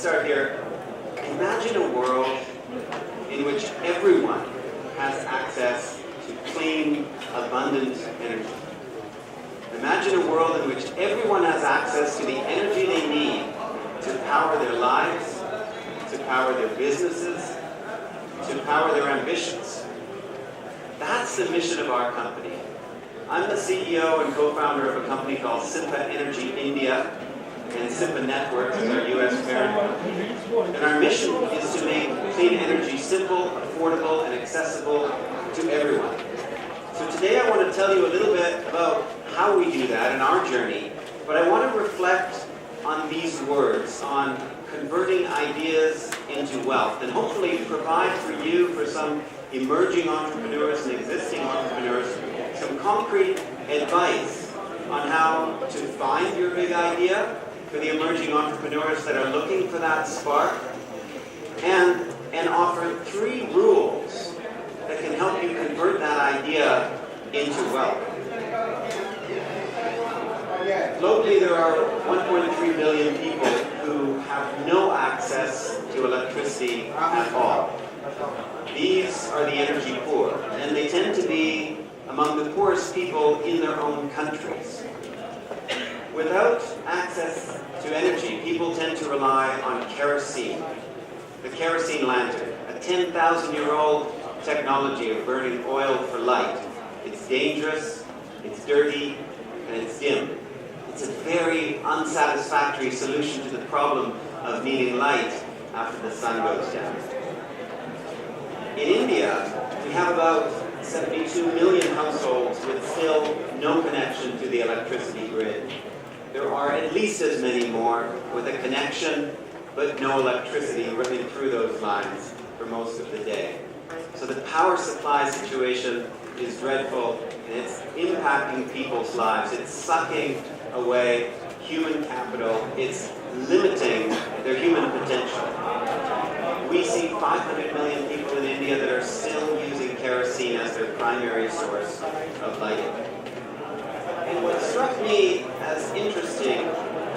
start here. Imagine a world in which everyone has access to clean, abundant energy. Imagine a world in which everyone has access to the energy they need to power their lives, to power their businesses, to power their ambitions. That's the mission of our company. I'm the CEO and co-founder of a company called Simpa Energy India, and Simpa Networks is our US parent. And our mission is to make clean energy simple, affordable, and accessible to everyone. So today I want to tell you a little bit about how we do that in our journey, but I want to reflect on these words, on converting ideas into wealth, and hopefully provide for you, for some emerging entrepreneurs and existing entrepreneurs, some concrete advice on how to find your big idea, for the emerging entrepreneurs that are looking for that spark, and offer 3 rules that can help you convert that idea into wealth. Globally, there are 1.3 billion people who have no access to electricity at all. These are the energy poor, and they tend to be among the poorest people in their own countries. Without access to energy, people tend to rely on kerosene, the kerosene lantern, a 10,000-year-old technology of burning oil for light. It's dangerous, it's dirty, and it's dim. It's a very unsatisfactory solution to the problem of needing light after the sun goes down. In India, we have about 72 million households with still no connection to the electricity grid. There are at least as many more with a connection but no electricity running through those lines for most of the day. So the power supply situation is dreadful, and it's impacting people's lives. It's sucking away human capital. It's limiting their human potential. We see 500 million people in India that are still using kerosene as their primary source of lighting. And what struck me as interesting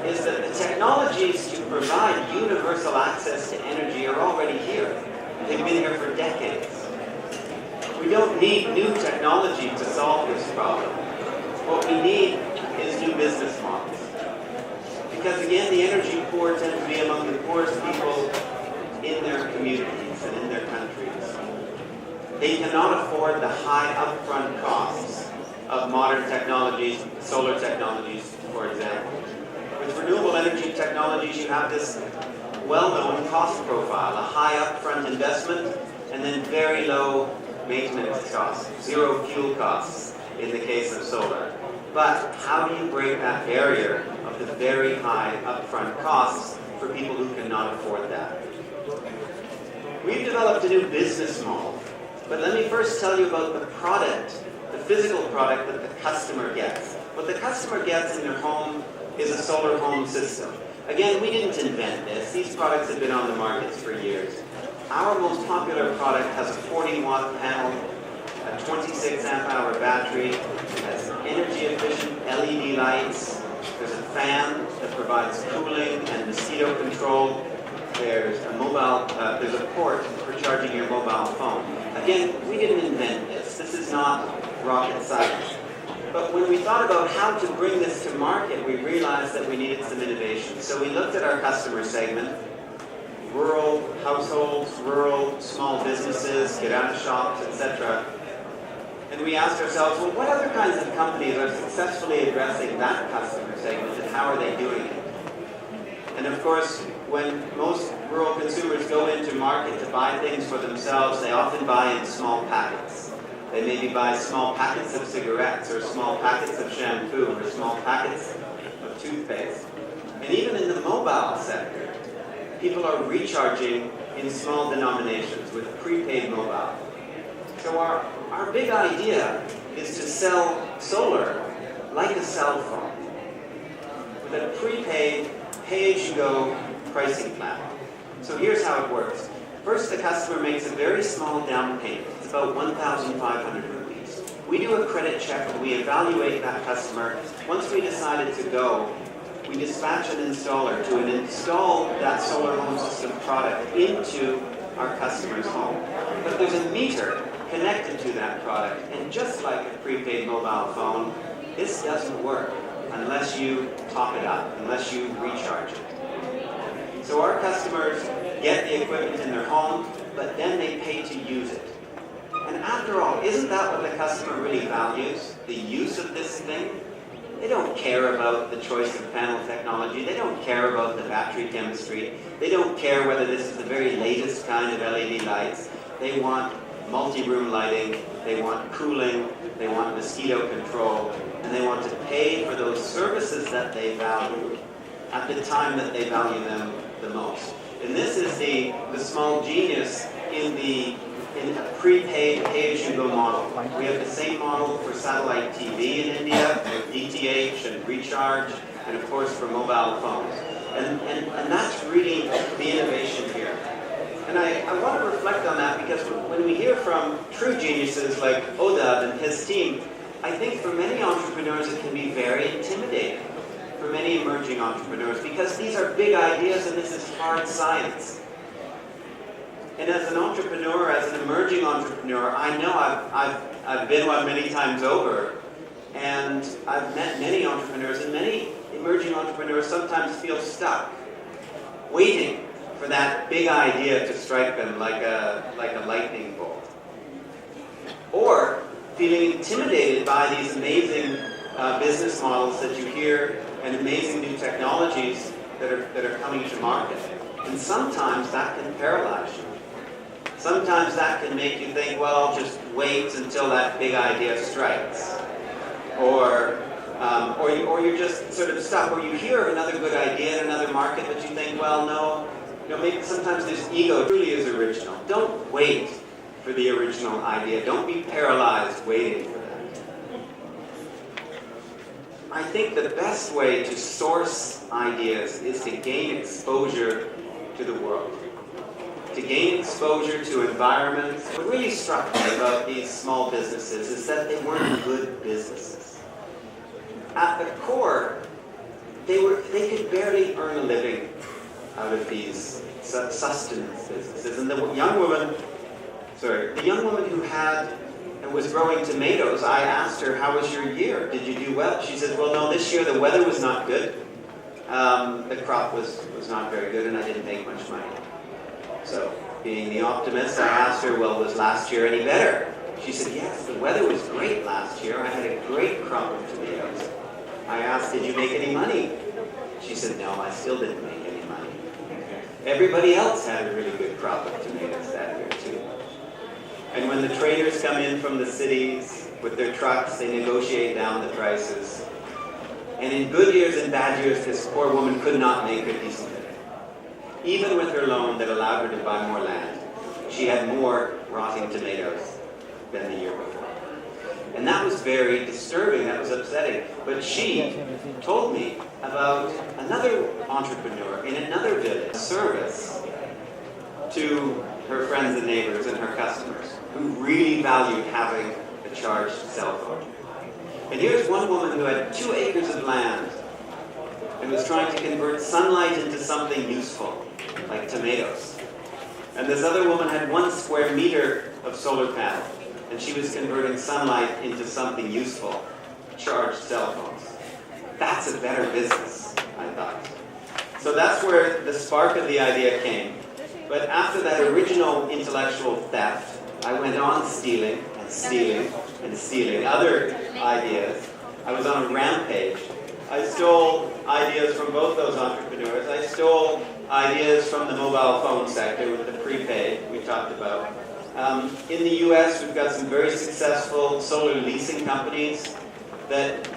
is that the technologies to provide universal access to energy are already here. They've been here for decades. We don't need new technology to solve this problem. What we need is new business models. Because again, the energy poor tend to be among the poorest people in their communities and in their countries. They cannot afford the high upfront costs of modern technologies, solar technologies, for example. With renewable energy technologies, you have this well-known cost profile, a high upfront investment, and then very low maintenance costs, 0 fuel costs in the case of solar. But how do you break that barrier of the very high upfront costs for people who cannot afford that? We've developed a new business model, but let me first tell you about the product, the physical product that the customer gets. What the customer gets in their home is a solar home system. Again, we didn't invent this. These products have been on the markets for years. Our most popular product has a 40-watt panel, a 26 amp-hour battery, it has energy-efficient LED lights, there's a fan that provides cooling and mosquito control, there's a port for charging your mobile phone. Again, we didn't invent this. This is not rocket science. But when we thought about how to bring this to market, we realized that we needed some innovation. So we looked at our customer segment, rural households, rural small businesses, kirana shops, etc. And we asked ourselves, well, what other kinds of companies are successfully addressing that customer segment, and how are they doing it? And of course, when most rural consumers go into market to buy things for themselves, they often buy in small packets. They maybe buy small packets of cigarettes, or small packets of shampoo, or small packets of toothpaste. And even in the mobile sector, people are recharging in small denominations with prepaid mobile. So our big idea is to sell solar like a cell phone, with a prepaid, pay-as-you-go pricing plan. So here's how it works. First, the customer makes a very small down payment. It's about 1,500 rupees. We do a credit check and we evaluate that customer. Once we decided to go we dispatch an installer to install that solar home system product into our customer's home. But there's a meter connected to that product, and just like a prepaid mobile phone, this doesn't work unless you top it up, unless you recharge it. So our customers get the equipment in their home, but then they pay to use it. And after all, isn't that what the customer really values? The use of this thing? They don't care about the choice of panel technology. They don't care about the battery chemistry. They don't care whether this is the very latest kind of LED lights. They want multi-room lighting, they want cooling, they want mosquito control, and they want to pay for those services that they value at the time that they value them the most. And this is the small genius in a prepaid pay-as-you-go model. We have the same model for satellite TV in India, with DTH and recharge, and of course for mobile phones. And that's really the innovation here. And I want to reflect on that because when we hear from true geniuses like Odad and his team, I think for many entrepreneurs it can be very intimidating, for many emerging entrepreneurs, because these are big ideas and this is hard science. And as an entrepreneur, as an emerging entrepreneur, I know I've been one many times over, and I've met many entrepreneurs, and many emerging entrepreneurs sometimes feel stuck, waiting for that big idea to strike them like a lightning bolt. Or feeling intimidated by these amazing business models that you hear and amazing new technologies that are coming to market. And sometimes that can paralyze you. Sometimes that can make you think, well, I'll just wait until that big idea strikes. Or you're just sort of stuck, or you hear another good idea in another market, but you think, well, no, maybe sometimes this ego truly is original. Don't wait for the original idea. Don't be paralyzed waiting for that. I think the best way to source ideas is to gain exposure to the world, to gain exposure to environments. What really struck me about these small businesses is that they weren't good businesses. At the core, they could barely earn a living out of these sustenance businesses. And the young woman who had and was growing tomatoes, I asked her, how was your year? Did you do well? She said, well, no, this year the weather was not good. The crop was not very good, and I didn't make much money. So, being the optimist, I asked her, well, was last year any better? She said, yes, the weather was great last year. I had a great crop of tomatoes. I asked, did you make any money? She said, no, I still didn't make any money. Everybody else had a really good crop of tomatoes that year, too. And when the traders come in from the cities with their trucks, they negotiate down the prices. And in good years and bad years, this poor woman could not make a decent living. Even with her loan that allowed her to buy more land, she had more rotting tomatoes than the year before. And that was very disturbing, that was upsetting. But she told me about another entrepreneur in another village, service to her friends and neighbors and her customers, who really valued having a charged cell phone. And here's one woman who had 2 acres of land and was trying to convert sunlight into something useful, like tomatoes. And this other woman had 1 square meter of solar panel, and she was converting sunlight into something useful, charged cell phones. That's a better business, I thought. So that's where the spark of the idea came. But after that original intellectual theft, I went on stealing and stealing and stealing other ideas. I was on a rampage. I stole ideas from both those entrepreneurs. I stole ideas from the mobile phone sector with the prepaid we talked about. In the US, we've got some very successful solar leasing companies that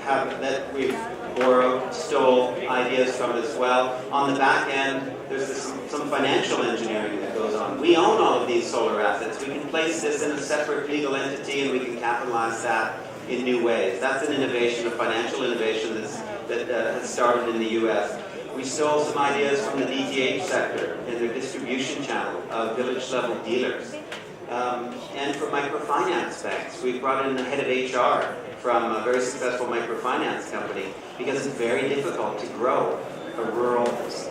we've borrowed, stole ideas from as well. On the back end, there's some financial engineering that goes on. We own all of these solar assets. We can place this in a separate legal entity and we can capitalize that in new ways. That's an innovation, a financial innovation that has started in the US. We stole some ideas from the DTH sector in their distribution channel of village-level dealers. And for microfinance banks, we brought in the head of HR from a very successful microfinance company because it's very difficult to grow a rural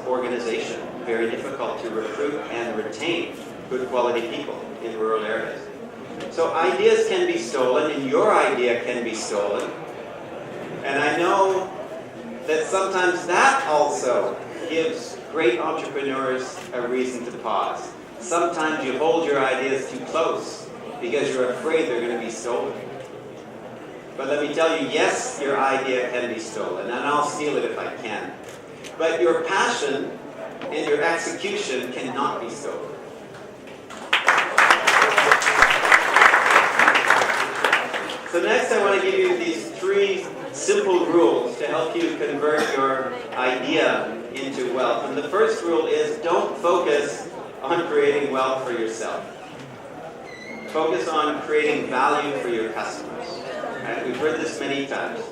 organization, very difficult to recruit and retain good quality people in rural areas. So ideas can be stolen, and your idea can be stolen. And I know that sometimes that also gives great entrepreneurs a reason to pause. Sometimes you hold your ideas too close because you're afraid they're going to be stolen. But let me tell you, yes, your idea can be stolen, and I'll steal it if I can. But your passion and your execution cannot be stolen. So next I want to give you these 3 simple rules to help you convert your idea into wealth. And the first rule is don't focus on creating wealth for yourself. Focus on creating value for your customers. Right? We've heard this many times.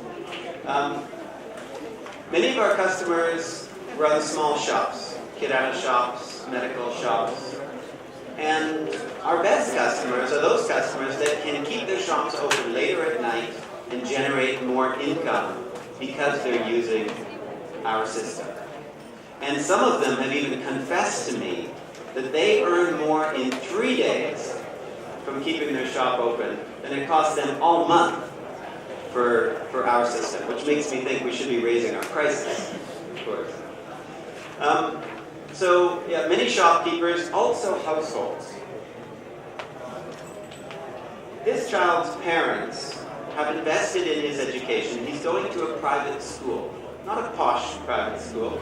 Many of our customers run small shops, kid-out shops, medical shops. And our best customers are those customers that can keep their shops open later at night and generate more income because they're using our system. And some of them have even confessed to me that they earn more in 3 days from keeping their shop open than it costs them all month for our system, which makes me think we should be raising our prices, of course. So, yeah, many shopkeepers, also households. This child's parents have invested in his education. He's going to a private school, not a posh private school,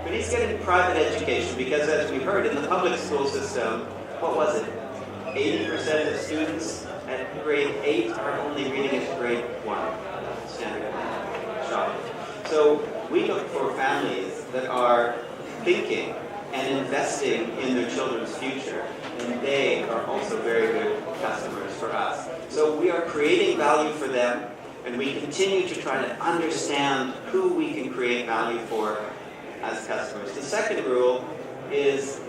but he's getting private education because, as we heard, in the public school system, what was it? 80% of students at grade 8 are only reading at grade 1, standard shop. So we look for families that are thinking and investing in their children's future, and they are also very good customers for us. So we are creating value for them, and we continue to try to understand who we can create value for as customers. The second rule is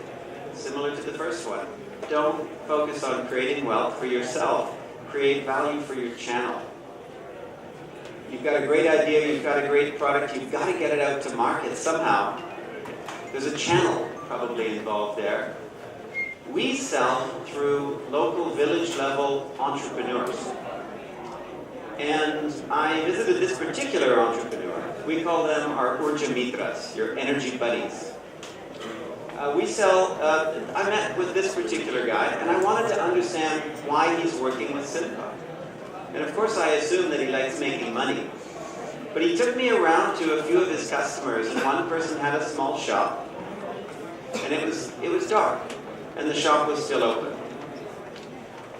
similar to the first one. Don't focus on creating wealth for yourself. Create value for your channel. You've got a great idea, you've got a great product, you've got to get it out to market somehow. There's a channel probably involved there. We sell through local village-level entrepreneurs. And I visited this particular entrepreneur. We call them our Urja Mitras, your energy buddies. I met with this particular guy, and I wanted to understand why he's working with Simpa. And of course I assume that he likes making money. But he took me around to a few of his customers, and one person had a small shop, and it was dark, and the shop was still open.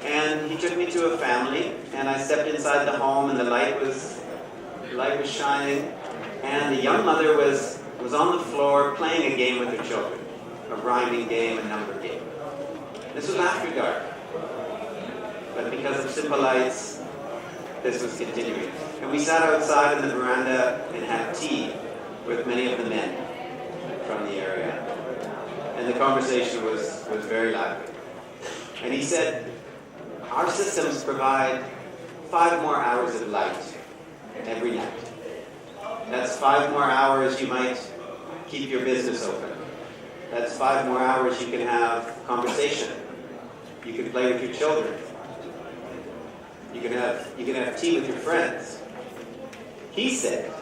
And he took me to a family, and I stepped inside the home, and the light was shining, and the young mother was on the floor playing a game with her children, a rhyming game, a number game. This was after dark, but because of Simpa lights, this was continuing. And we sat outside in the veranda and had tea with many of the men from the area. And the conversation was very lively. And he said, our systems provide 5 more hours of light every night. That's 5 more hours you might keep your business open. That's 5 more hours you can have conversation. You can play with your children. You can have tea with your friends. He said,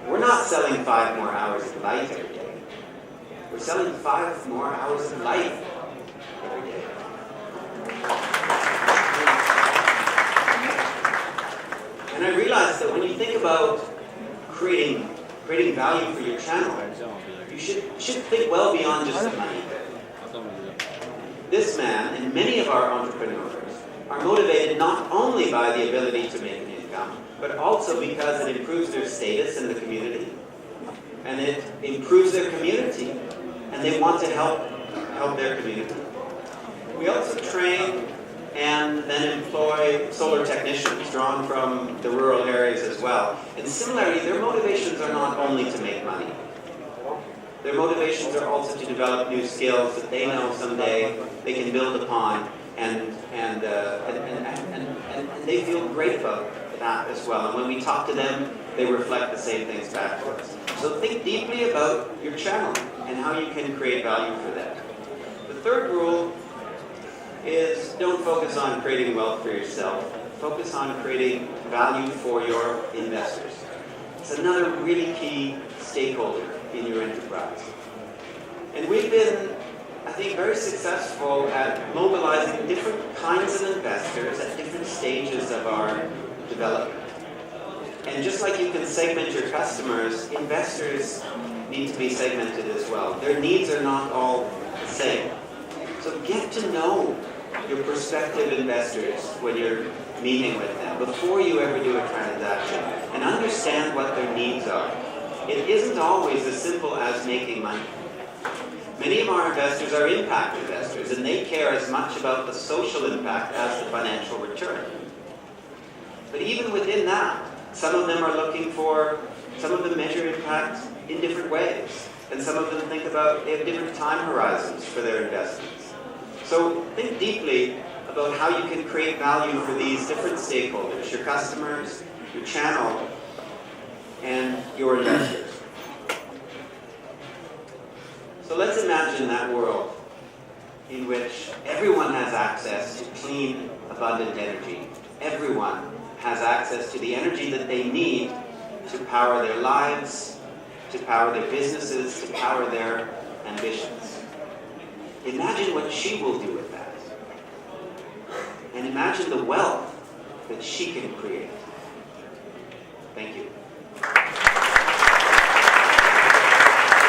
we're not selling 5 more hours of light every day. We're selling 5 more hours of life every day. And I realized that when you think about creating value for your channel, you should think well beyond just the money. This man and many of our entrepreneurs are motivated not only by the ability to make an income, but also because it improves their status in the community, and it improves their community, and they want to help their community. We also train and then employ solar technicians drawn from the rural areas as well. And similarly, their motivations are not only to make money. Their motivations are also to develop new skills that they know someday they can build upon and they feel great about that as well. And when we talk to them, they reflect the same things back to us. So think deeply about your channel and how you can create value for them. The third rule is don't focus on creating wealth for yourself. Focus on creating value for your investors. It's another really key stakeholder in your enterprise. And we've been, I think, very successful at mobilizing different kinds of investors at different stages of our development. And just like you can segment your customers, investors need to be segmented as well. Their needs are not all the same. So get to know your prospective investors when you're meeting with them before you ever do a transaction, and understand what their needs are. It isn't always as simple as making money. Many of our investors are impact investors, and they care as much about the social impact as the financial return. But even within that, some of them are looking for, some of them measure impact in different ways, and some of them think about, they have different time horizons for their investments. So think deeply about how you can create value for these different stakeholders, your customers, your channel, and your investors. So let's imagine that world in which everyone has access to clean, abundant energy. Everyone has access to the energy that they need to power their lives, to power their businesses, to power their ambitions. Imagine what she will do with that. And imagine the wealth that she can create. Thank you.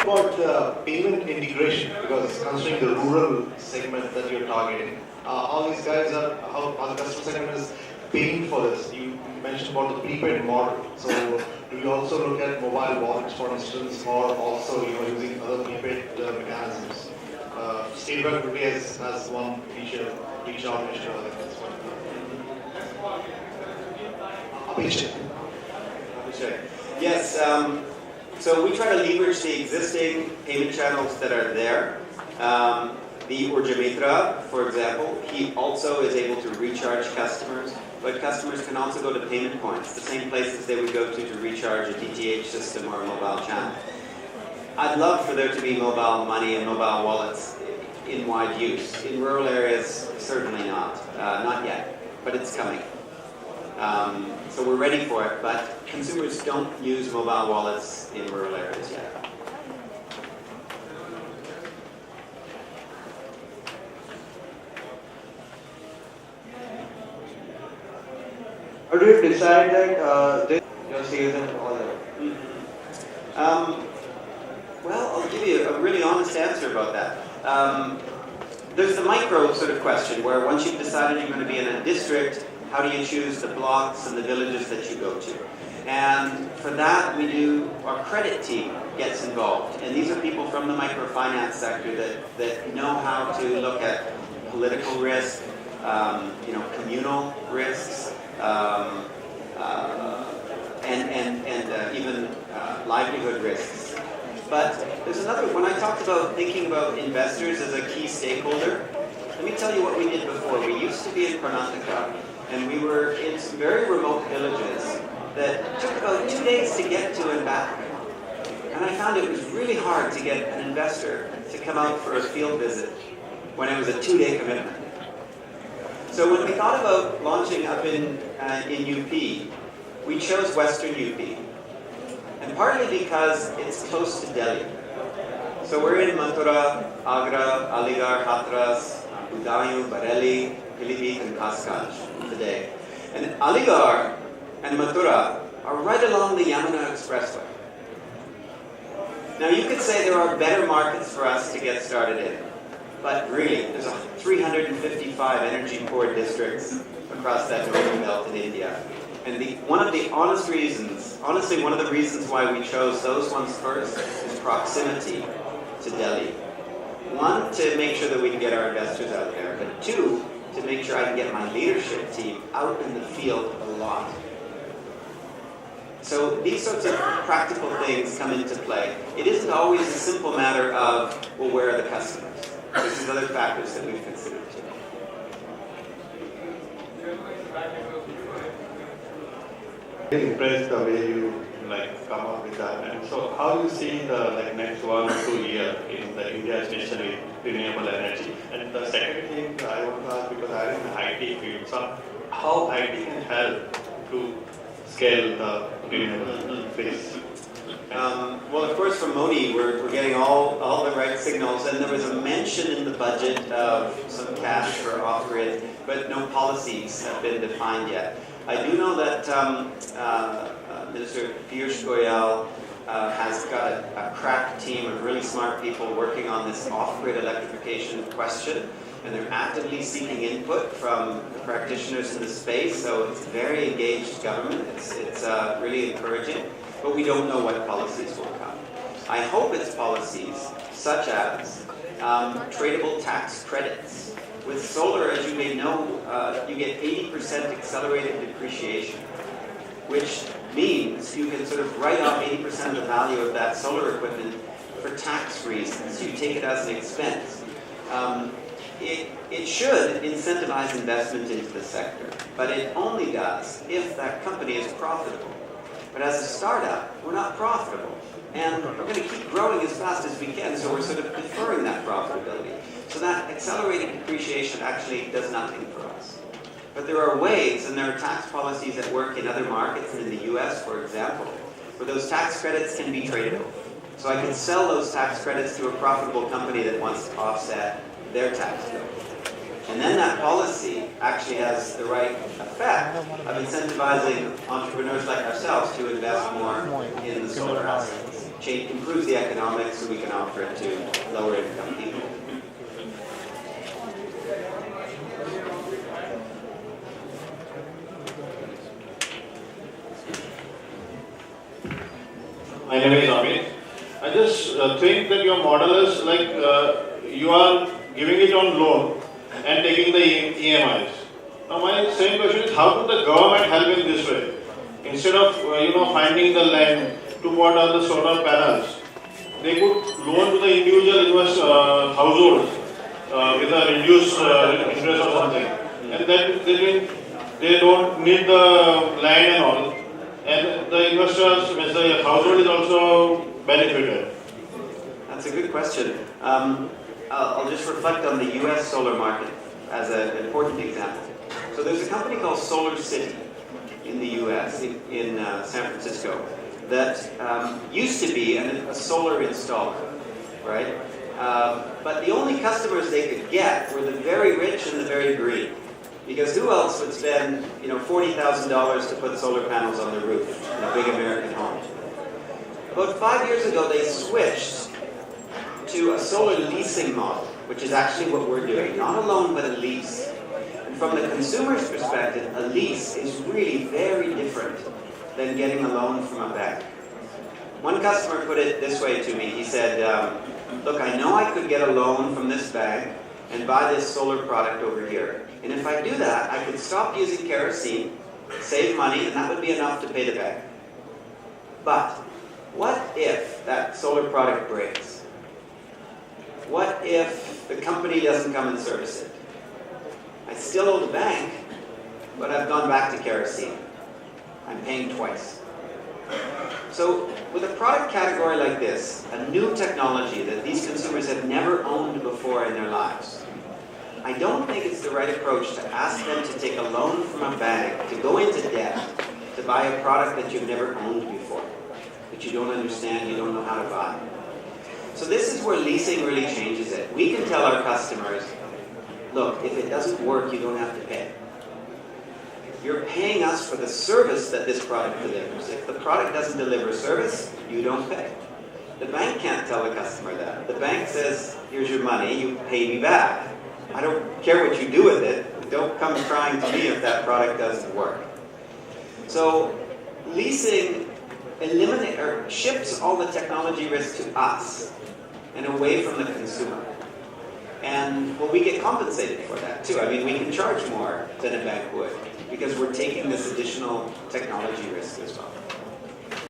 About payment integration, because considering the rural segment that you're targeting, how these guys are, how the customer segment is paying for this. You mentioned about the prepaid model. So do you also look at mobile wallets, for instance, or also using other prepaid mechanisms? State Bank has one feature, reach out feature. I think that's one. Abhishek. Yes. So we try to leverage the existing payment channels that are there. The Urja Mitra, for example, he also is able to recharge customers, but customers can also go to payment points, the same places they would go to recharge a DTH system or a mobile channel. I'd love for there to be mobile money and mobile wallets in wide use. In rural areas, certainly not. Not yet, but it's coming. So we're ready for it, but consumers don't use mobile wallets in rural areas yet. How do you decide that your sales and all that? Well, I'll give you a really honest answer about that. There's the micro sort of question where once you've decided you're going to be in a district, how do you choose the blocks and the villages that you go to? And for that, our credit team gets involved. And these are people from the microfinance sector that know how to look at political risk, communal risks, and even livelihood risks. But there's another, when I talked about thinking about investors as a key stakeholder, let me tell you what we did before. We used to be in Karnataka, and we were in some very remote villages that took about 2 days to get to and back. And I found it was really hard to get an investor to come out for a field visit when it was a 2-day commitment. So when we thought about launching up in UP, we chose Western UP. And partly because it's close to Delhi. So we're in Mathura, Agra, Aligarh, Hathras, Budaun, Bareilly, Pilibhit, and Kasgaj today. And Aligarh and Mathura are right along the Yamuna Expressway. Now you could say there are better markets for us to get started in, but really there's 355 energy-poor districts across that northern belt in India. And one of the reasons why we chose those ones first is proximity to Delhi. One, to make sure that we can get our investors out there, but two, to make sure I can get my leadership team out in the field a lot. So these sorts of practical things come into play. It isn't always a simple matter of, well, where are the customers? There's other factors that we've considered too. Very impressed the way you come up with that. And so, how do you see the next 1 or 2 years in the India, especially renewable energy? And the second thing I want to ask, because I'm in the IT field, so how IT can help to scale the renewable space? Well, of course, from Modi, we're getting all the right signals, and there was a mention in the budget of some cash for off-grid, but no policies have been defined yet. I do know that Minister Piyush Goyal has got a crack team of really smart people working on this off-grid electrification question, and they're actively seeking input from the practitioners in the space, so it's very engaged government. It's really encouraging, but we don't know what policies will come. I hope it's policies such as tradable tax credits. With solar, as you may know, you get 80% accelerated depreciation, which means you can sort of write off 80% of the value of that solar equipment for tax reasons. You take it as an expense. It should incentivize investment into the sector, but it only does if that company is profitable. But as a startup, we're not profitable. And we're going to keep growing as fast as we can, so we're sort of deferring that profitability. So that accelerated depreciation actually does nothing for us. But there are ways, and there are tax policies at work in other markets, in the US, for example, where those tax credits can be tradable. So I can sell those tax credits to a profitable company that wants to offset their tax bill. And then that policy actually has the right effect of incentivizing entrepreneurs like ourselves to invest more in the solar assets. Improves the economics so we can offer it to lower income people. My name is Amit. I just think that your model is you are giving it on loan and taking the EMIs. Now my same question is, how could the government help in this way? Instead of finding the land to put on the solar panels, they could loan to the individual households with a reduced interest or something, and then they don't need the land and all, and the investors, the household is also benefited. That's a good question. I'll just reflect on the US solar market as an important example. So there's a company called Solar City in the US, in San Francisco, that used to be a solar installer, right? But the only customers they could get were the very rich and the very green. Because who else would spend $40,000 to put solar panels on their roof in a big American home? About 5 years ago, they switched to a solar leasing model, which is actually what we're doing. Not a loan, but a lease. And from the consumer's perspective, a lease is really very different than getting a loan from a bank. One customer put it this way to me. He said, look, I know I could get a loan from this bank and buy this solar product over here. And if I do that, I could stop using kerosene, save money, and that would be enough to pay the bank. But what if that solar product breaks? What if the company doesn't come and service it? I still owe the bank, but I've gone back to kerosene. I'm paying twice. So with a product category like this, a new technology that these consumers have never owned before in their lives, I don't think it's the right approach to ask them to take a loan from a bank, to go into debt, to buy a product that you've never owned before, that you don't understand, you don't know how to buy. So this is where leasing really changes it. We can tell our customers, look, if it doesn't work, you don't have to pay. You're paying us for the service that this product delivers. If the product doesn't deliver service, you don't pay. The bank can't tell the customer that. The bank says, here's your money, you pay me back. I don't care what you do with it. Don't come crying to me if that product doesn't work. So leasing shifts all the technology risk to us and away from the consumer. And well, we get compensated for that too. I mean, we can charge more than a bank would because we're taking this additional technology risk as well.